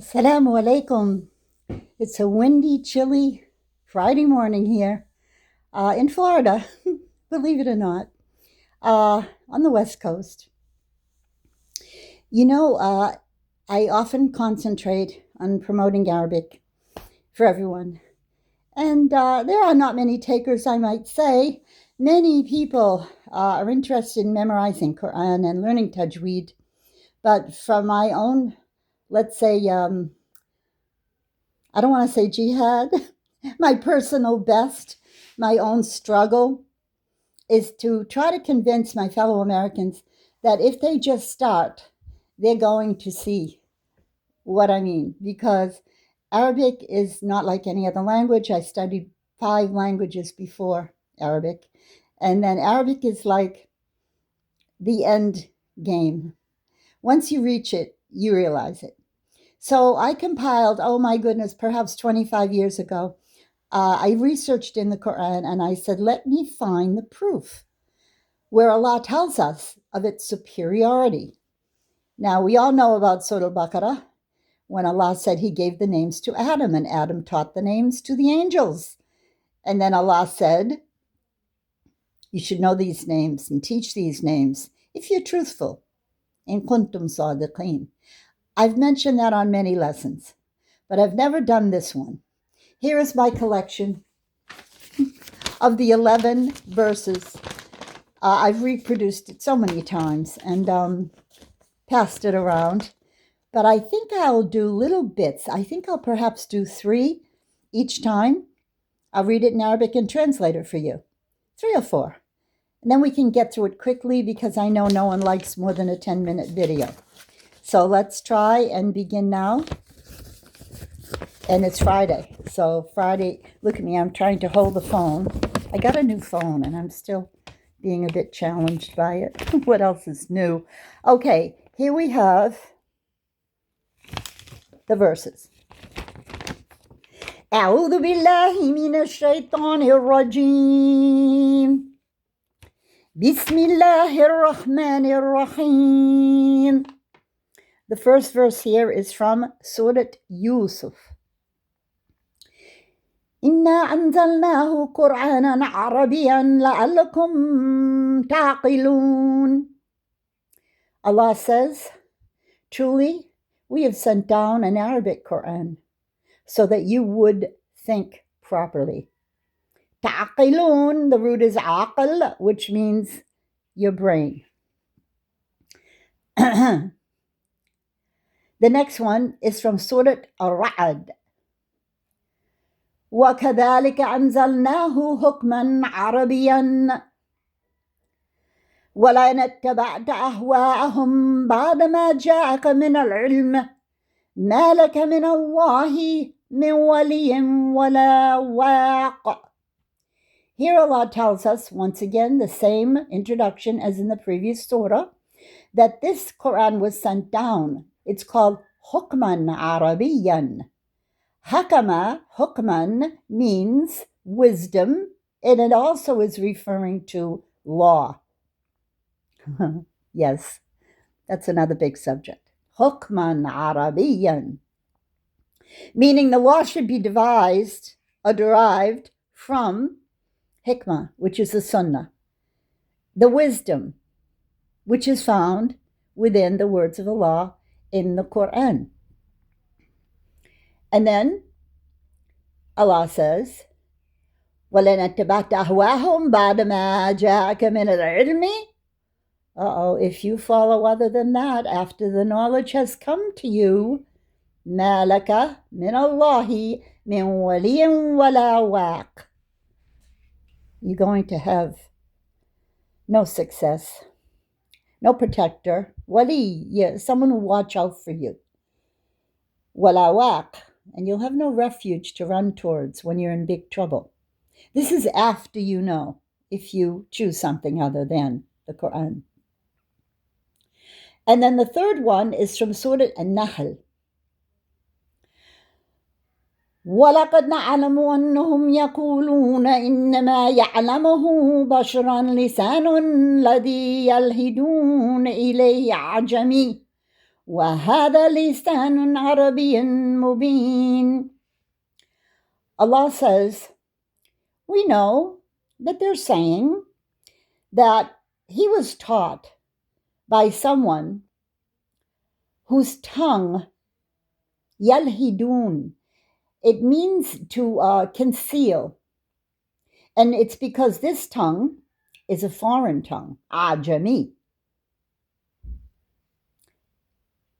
Assalamu alaikum. It's a windy, chilly Friday morning here in Florida, believe it or not, on the West Coast. You know, I often concentrate on promoting Arabic for everyone. And there are not many takers, I might say. Many people are interested in memorizing Quran and learning Tajweed. But from my own, let's say, I don't want to say jihad, my personal best, my own struggle is to try to convince my fellow Americans that if they just start, they're going to see what I mean. Because Arabic is not like any other language. I studied 5 languages before Arabic. And then Arabic is like the end game. Once you reach it, you realize it. So I compiled, oh my goodness, perhaps 25 years ago, I researched in the Quran and I said, let me find the proof where Allah tells us of its superiority. Now, we all know about Surah Al-Baqarah, when Allah said he gave the names to Adam and Adam taught the names to the angels. And then Allah said, you should know these names and teach these names if you're truthful. In kuntum sadiqeen. I've mentioned that on many lessons, but I've never done this one. Here is my collection of the 11 verses. I've reproduced it so many times and passed it around, but I think I'll do little bits. I think I'll perhaps do 3 each time. I'll read it in Arabic and translate it for you, 3 or 4. And then we can get through it quickly because I know no one likes more than a 10-minute video. So let's try and begin now. And it's Friday. So Friday, look at me, I'm trying to hold the phone. I got a new phone and I'm still being a bit challenged by it. What else is new? Okay, here we have the verses. أعوذ بالله من الشيطان الرجيم. بسم الله الرحمن الرحيم. The first verse here is from Surah Yusuf. إنا أنزلناه قرآنا عربيا لعلكم تعقلون. Allah says, truly, we have sent down an Arabic Quran so that you would think properly. Ta'qilun, the root is aql, which means your brain. The next one is from Surah Ar-Ra'd. وَكَذَلِكَ أَنزَلْنَاهُ حُكْمًا عَرَبِيًّا وَلَئِنِ اتَّبَعْتَ أَهْوَاءَهُمْ بَعْدَمَا جَاءَكَ مِنَ الْعِلْمِ مَا لَكَ مِنَ اللَّهِ مِنْ وَلِيٍّ وَلَا وَاقٍ. Here Allah tells us, once again, the same introduction as in the previous surah, that this Quran was sent down. It's called Hukman Arabiyan. Hakama, Hukman, means wisdom, and it also is referring to law. Yes, that's another big subject. Hukman Arabiyan, meaning the law should be devised or derived from Hikma, which is the Sunnah, the wisdom, which is found within the words of Allah in the Quran. And then Allah says, وَلَنْ اتَّبَعْتَ أَهْوَاهُمْ بَعْدَ مَا جَاءَكَ مِنَ الْعِلْمِ. If you follow other than that, after the knowledge has come to you, مَا لَكَ مِنَ اللَّهِ مِنْ وَلِيٍّ وَلَا وَاقٍ. You're going to have no success, no protector. Wali, someone who will watch out for you. Wala waq, and you'll have no refuge to run towards when you're in big trouble. This is after you know, if you choose something other than the Quran. And then the third one is from Surah An-Nahl. وَلَقَدْ نَعْلَمُ أَنَّهُمْ يَقُولُونَ إِنَّمَا يَعْلَمُهُ بَشَرٌ لِسَانٌ الَّذِي يَلْهِدُونَ إِلَيْهِ أَعْجَمِيٌّ وَهَذَا لِسَانٌ عَرَبِيٌّ مُبِينٌ. Allah says, we know that they're saying that he was taught by someone whose tongue, yalhidun, it means to conceal. And it's because this tongue is a foreign tongue, ajami.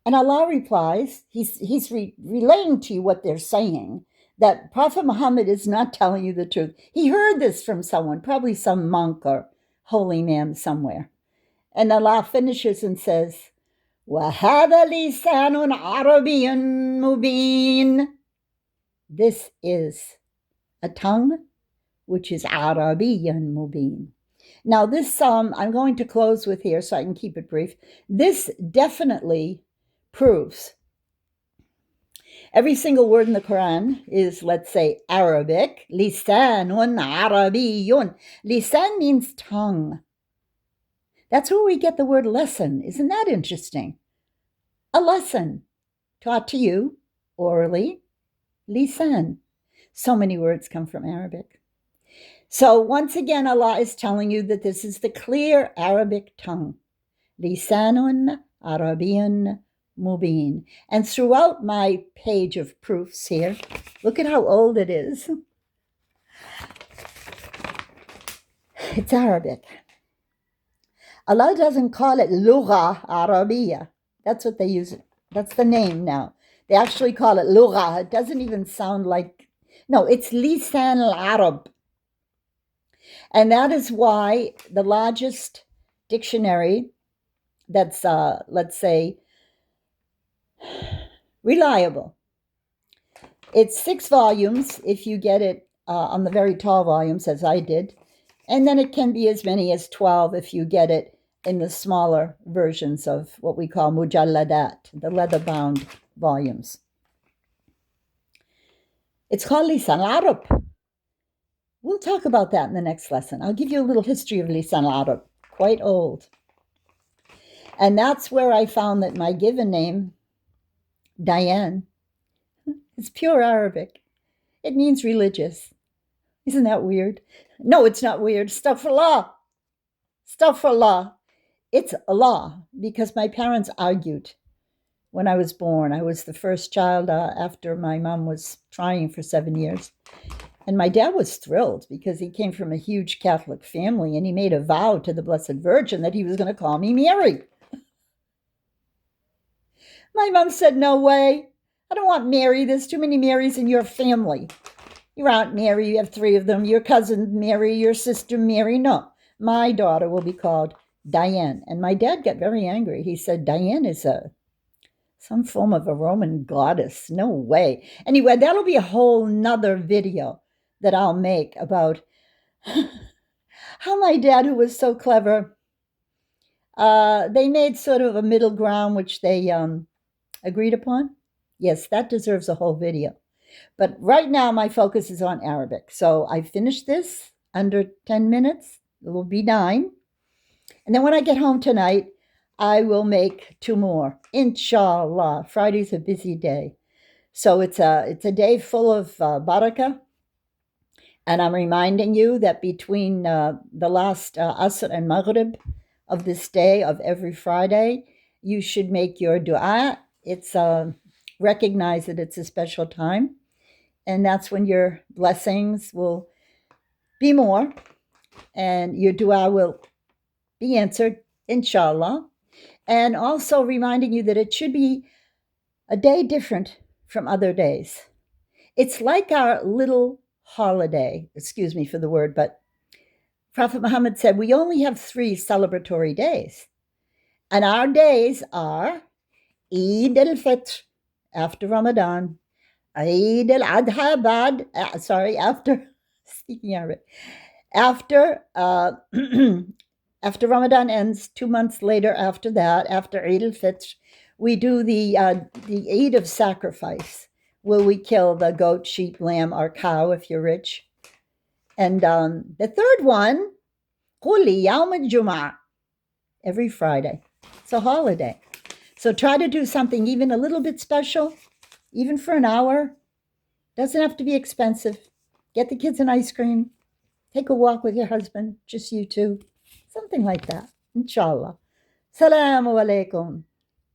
And Allah replies, he's relaying to you what they're saying, that Prophet Muhammad is not telling you the truth. He heard this from someone, probably some monk or holy man somewhere. And Allah finishes and says, وَهَذَا لِسَانٌ عَرَبِيٌّ مُبِينٌ. This is a tongue which is Arabiyan Mubin. Now this psalm, I'm going to close with here so I can keep it brief. This definitely proves every single word in the Quran is, let's say, Arabic. Lisanun Arabiyun. Lisan means tongue. That's where we get the word lesson. Isn't that interesting? A lesson taught to you orally. Lisan. So many words come from Arabic. So once again, Allah is telling you that this is the clear Arabic tongue. Lisanun Arabiyan Mubin. And throughout my page of proofs here, look at how old it is. It's Arabic. Allah doesn't call it Lugha Arabiya. That's what they use. That's the name now. They actually call it Lugha. It doesn't even sound like, no, it's Lisan al-Arab. And that is why the largest dictionary that's, let's say, reliable. It's 6 volumes if you get it on the very tall volumes, as I did. And then it can be as many as 12 if you get it in the smaller versions of what we call mujalladat, the leather-bound volumes. It's called Lisan al-Arab. We'll talk about that in the next lesson. I'll give you a little history of Lisan al-Arab, quite old. And that's where I found that my given name, Diane, is pure Arabic. It means religious. Isn't that weird? No, it's not weird. Astaghfirullah. Astaghfirullah. It's Allah, because my parents argued when I was born. I was the first child after my mom was trying for 7 years. And my dad was thrilled because he came from a huge Catholic family and he made a vow to the Blessed Virgin that he was going to call me Mary. My mom said, no way. I don't want Mary. There's too many Marys in your family. Your Aunt Mary, you have 3 of them. Your cousin Mary, your sister Mary. No, my daughter will be called Diane. And my dad got very angry. He said, Diane is some form of a Roman goddess. No way. Anyway, that'll be a whole nother video that I'll make about how my dad, who was so clever, they made sort of a middle ground, which they agreed upon. Yes, that deserves a whole video. But right now, my focus is on Arabic. So I finished this under 10 minutes. It will be 9. And then when I get home tonight, I will make 2 more. Inshallah. Friday's a busy day. So it's a day full of barakah. And I'm reminding you that between the last Asr and Maghrib of this day, of every Friday, you should make your dua. It's recognize that it's a special time. And that's when your blessings will be more. And your dua will be answered, inshallah. And also reminding you that it should be a day different from other days. It's like our little holiday, excuse me for the word, but Prophet Muhammad said we only have 3 celebratory days. And our days are Eid al-Fitr, after Ramadan, Eid al-Adha, after, speaking Arabic, after Ramadan ends, 2 months later after that, after Eid al-Fitr, we do the Eid of sacrifice, where we kill the goat, sheep, lamb, or cow if you're rich. And the third one, Quli Yawm al-Jum'ah, every Friday. It's a holiday. So try to do something even a little bit special, even for an hour. Doesn't have to be expensive. Get the kids an ice cream. Take a walk with your husband, just you two. Something like that. Inshallah. Salaamu alaikum.